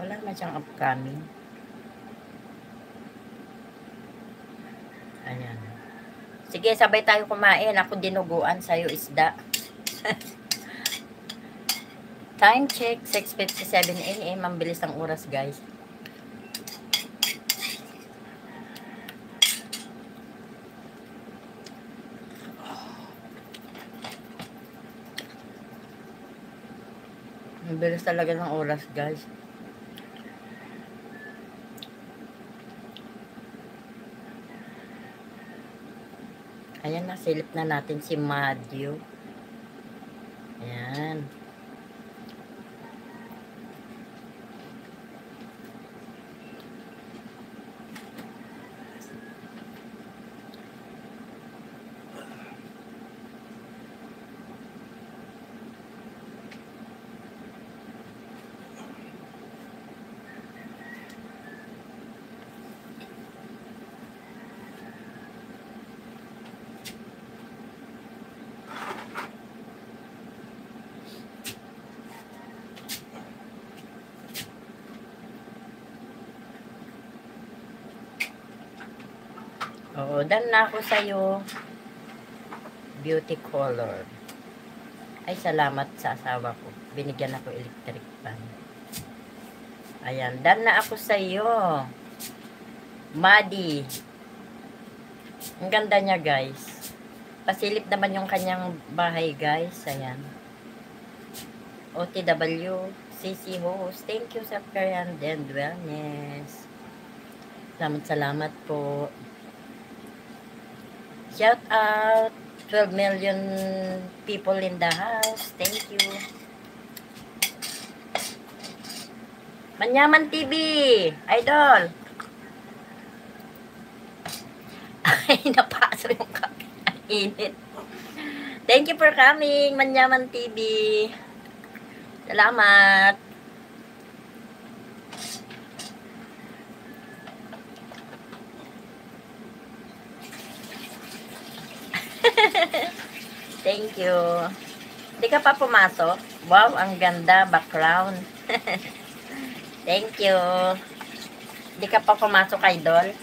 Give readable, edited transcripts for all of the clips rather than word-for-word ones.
Wala na siyang upcoming. Ayan. Sige, sabay tayo kumain. Ako dinuguan, sa'yo isda. Time check, 6:57 AM. Ang bilis ng oras, guys. Ang bilis talaga ng oras, guys. Ayan, nasilip na natin si Madyo. Ayan. Oo, done na ako sa'yo. Beauty color. Ay, salamat sa asawa ko. Binigyan ako electric fan. Ayan, done na ako sa'yo. Madi. Ang ganda niya, guys. Pasilip naman yung kanyang bahay, guys. Ayan. OTW, CC host. Thank you sa Prayer and Wellness. Salamat po. Shout out. 12 million people in the house. Thank you. Manyaman TV. Idol. Ay, napaso yung kape. Ang init. Thank you for coming, Manyaman TV. Salamat. Thank you. Hindi ka pa pumasok? Wow, ang ganda. Background. Thank you. Hindi ka pa pumasok, idol?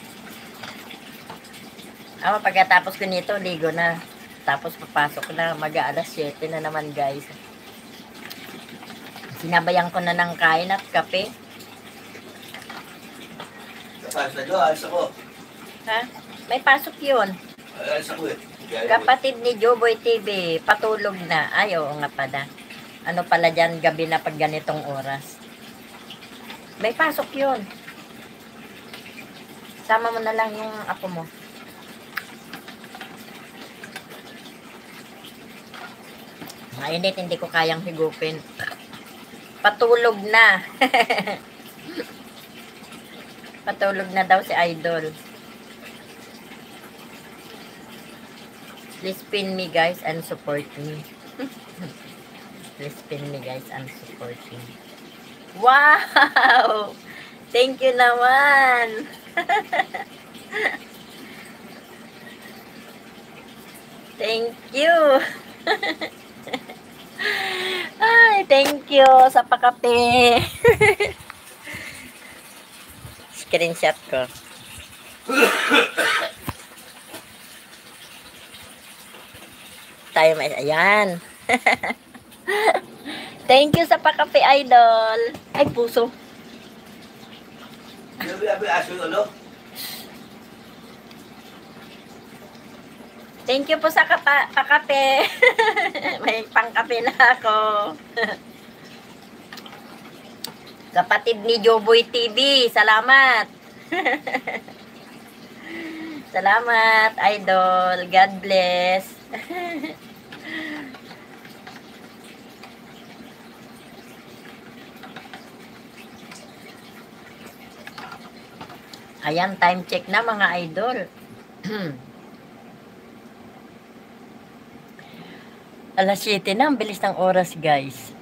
Ako, pagkatapos ko nito, ligo na. Tapos papasok na. Mag-aalas 7 na naman, guys. Sinabayan ko na ng kain at kape. Alis ako. Ha? May pasok yun. Alis ako eh. Kapatid ni Joboy TV, patulog na. Ay, oo nga pala. Ano pala dyan, gabi na pag ganitong oras. May pasok yun. Sama mo na lang yung apo mo. Mainit, hindi ko kayang higupin. Patulog na. Patulog na daw si Idol. Please pin me, guys, and support me. Please pin me, guys, and support me. Wow! Thank you naman! Thank you! Ay, thank you sa pakape. Screenshot ko. Tayo may, ayan. Thank you sa pakape, idol. Ay, puso. Thank you po sa pakape. May pangkape na ako. Kapatid ni Joboy TV, salamat. Salamat, idol. God bless. Ayan, time check na mga idol. Alas 7 na, ang bilis ng oras, guys.